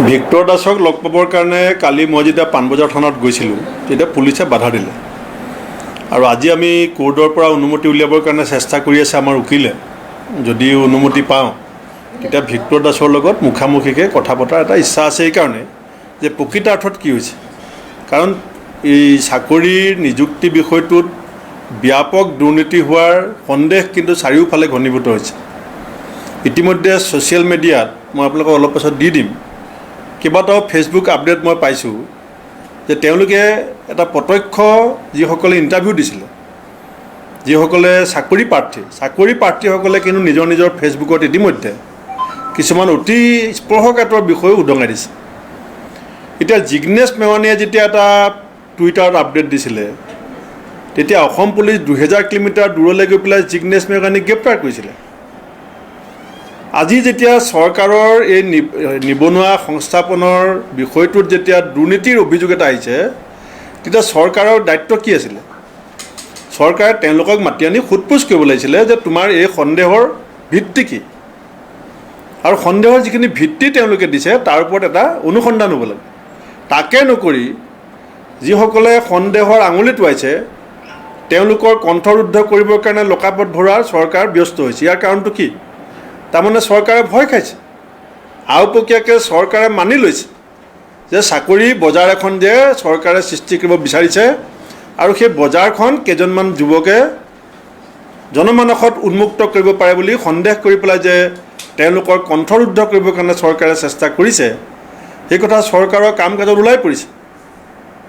Victor দাসক লগ পাবৰ কাৰণে কালি মই যেতিয়া পাণবজাৰ থানাত গৈছিলোঁ তেতিয়া পুলিচে বাধা দিলে আৰু আজি আমি কোৰ্টৰ পৰা অনুমতি উলিয়াবৰ কাৰণে চেষ্টা কৰি আছে আমাৰ উকিলে যদি অনুমতি পাওঁ তেতিয়া ভিক্টৰ দাসৰ লগত মুখামুখিকৈ কথা পতাৰ এটা ইচ্ছা আছে এই কাৰণে যে প্ৰকৃতাৰ্থত কি হৈছে কাৰণ এই চাকৰিৰ নিযুক্তি বিষয়টোত ব্যাপক দুৰ্নীতি হোৱাৰ সন্দেহ কিন্তু চাৰিওফালে ঘনীভূত হৈছে ইতিমধ্যে ছ'চিয়েল মিডিয়াত মই আপোনালোকক অলপ পাছত দি দিম কেইবাটাও ফেচবুক আপডেট মই পাইছোঁ যে তেওঁলোকে এটা প্ৰত্যক্ষ যিসকলে ইণ্টাৰভিউ দিছিলে যিসকলে চাকৰি প্ৰাৰ্থীসকলে কিন্তু নিজৰ নিজৰ ফেচবুকত ইতিমধ্যে কিছুমান অতি স্পৰ্শকাতৰ বিষয় উদঙাই দিছে এতিয়া জিগ্নেশ মেৱানীয়ে যেতিয়া এটা টুইটাৰত আপডেট দিছিলে তেতিয়া অসম পুলিচ 2000 কিলোমিটাৰ দূৰলৈ গৈ পেলাই জিগ্নেশ মেৱানীক গ্ৰেপ্তাৰ কৰিছিলে আজি যেতিয়া চৰকাৰৰ এই নিবনুৱা সংস্থাপনৰ বিষয়টোত যেতিয়া দুৰ্নীতিৰ অভিযোগ এটা আহিছে তেতিয়া চৰকাৰৰ দায়িত্ব কি আছিলে চৰকাৰে তেওঁলোকক মাতি আনি সোধপোছ কৰিব লাগিছিলে যে তোমাৰ এই সন্দেহৰ ভিত্তি কি আৰু সন্দেহৰ যিখিনি ভিত্তি তেওঁলোকে দিছে তাৰ ওপৰত এটা অনুসন্ধান হ'ব লাগে তাকে নকৰি যিসকলে সন্দেহৰ আঙুলি টোৱাইছে তেওঁলোকৰ কণ্ঠৰুদ্ধ কৰিবৰ কাৰণে লোকাপত ভৰোৱাৰ চৰকাৰ ব্যস্ত হৈছে ইয়াৰ কাৰণটো কি তাৰমানে চৰকাৰে ভয় খাইছে আওপকীয়াকৈ চৰকাৰে মানি লৈছে যে চাকৰি বজাৰ এখন যে চৰকাৰে সৃষ্টি কৰিব বিচাৰিছে আৰু সেই বজাৰখন কেইজনমান যুৱকে জনমানসত উন্মুক্ত কৰিব পাৰে বুলি সন্দেহ কৰি পেলাই যে তেওঁলোকৰ কণ্ঠৰুদ্ধ কৰিবৰ কাৰণে চৰকাৰে চেষ্টা কৰিছে সেই কথা চৰকাৰৰ কাম কাজত ওলাই পৰিছে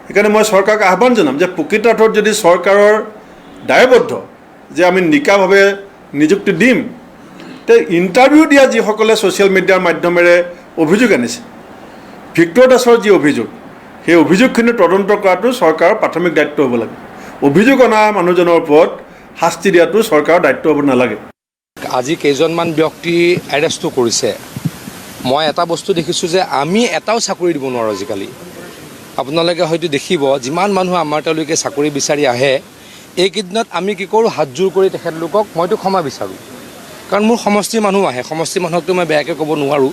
সেইকাৰণে মই চৰকাৰক আহ্বান জনাম যে প্ৰকৃতাৰ্থত যদি চৰকাৰৰ দায়বদ্ধ যে আমি নিকাভাৱে নিযুক্তি দিম তে ইণ্টাৰভিউ দিয়া যিসকলে ছ'চিয়েল মিডিয়াৰ মাধ্যমেৰে অভিযোগ আনিছে ভিক্টৰ দাসৰ যি অভিযোগ সেই অভিযোগখিনি তদন্ত কৰাটো চৰকাৰৰ প্ৰাথমিক দায়িত্ব হ'ব লাগে অভিযোগ অনা মানুহজনৰ ওপৰত শাস্তি দিয়াটো চৰকাৰৰ দায়িত্ব হ'ব নালাগে আজি কেইজনমান ব্যক্তি এৰেষ্টো কৰিছে মই এটা বস্তু দেখিছোঁ যে আমি এটাও চাকৰি দিব নোৱাৰোঁ আজিকালি আপোনালোকে হয়তো দেখিব যিমান মানুহ আমাৰ তেওঁলোকে চাকৰি বিচাৰি আহে এইকেইদিনত আমি কি কৰোঁ হাতযোৰ কৰি তেখেতলোকক মইতো ক্ষমা বিচাৰোঁ কাৰণ মোৰ সমষ্টিৰ মানুহ আহে সমষ্টিৰ মানুহকতো মই বেয়াকৈ ক'ব নোৱাৰোঁ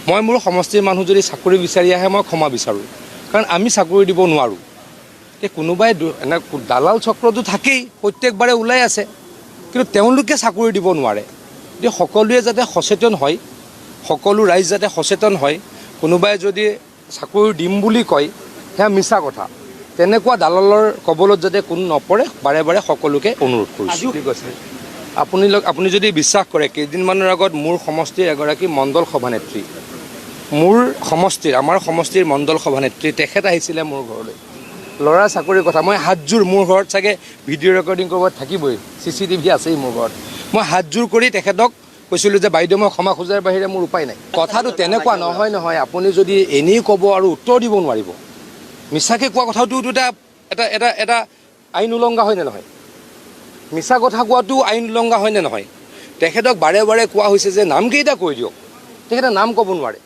মই মোৰ সমষ্টিৰ মানুহ যদি চাকৰি বিচাৰি আহে মই ক্ষমা বিচাৰোঁ কাৰণ আমি চাকৰি দিব নোৱাৰোঁ এই কোনোবাই এনে দালাল চক্ৰটো থাকেই প্ৰত্যেকবাৰে ওলাই আছে কিন্তু তেওঁলোকে চাকৰি দিব নোৱাৰে গতিকে সকলোৱে যাতে সচেতন হয় সকলো ৰাইজ যাতে সচেতন হয় কোনোবাই যদি চাকৰি দিম বুলি কয় সেয়া মিছা কথা তেনেকুৱা দালালৰ কবলত যাতে কোনো নপৰে বাৰে বাৰে সকলোকে অনুৰোধ কৰিছোঁ ঠিক আছে আপুনি যদি বিশ্বাস কৰে কেইদিনমানৰ আগত মোৰ সমষ্টিৰ এগৰাকী মণ্ডল সভানেত্ৰী আমাৰ সমষ্টিৰ মণ্ডল সভানেত্ৰী তেখেত আহিছিলে মোৰ ঘৰলৈ ল'ৰা চাকৰিৰ কথা মই হাতযোৰ মোৰ ঘৰত চাগে ভিডিঅ' ৰেকৰ্ডিং কৰিব থাকিবই CCTV আছেই মোৰ ঘৰত মই হাতযোৰ কৰি তেখেতক কৈছিলোঁ যে বাইদেউ মই ক্ষমা খোজাৰ বাহিৰে মোৰ উপায় নাই কথাটো তেনেকুৱা নহয় আপুনি যদি এনেই ক'ব আৰু উত্তৰ দিব নোৱাৰিব মিছাকৈ কোৱা কথাটোতো এটা আইন উলংঘা হয়নে নহয় মিছা কথা কোৱাটো আইন উলংঘা হয়নে নহয় তেখেতক বাৰে বাৰে কোৱা হৈছে যে নামকেইটা কৈ দিয়ক তেখেতে নাম ক'ব নোৱাৰে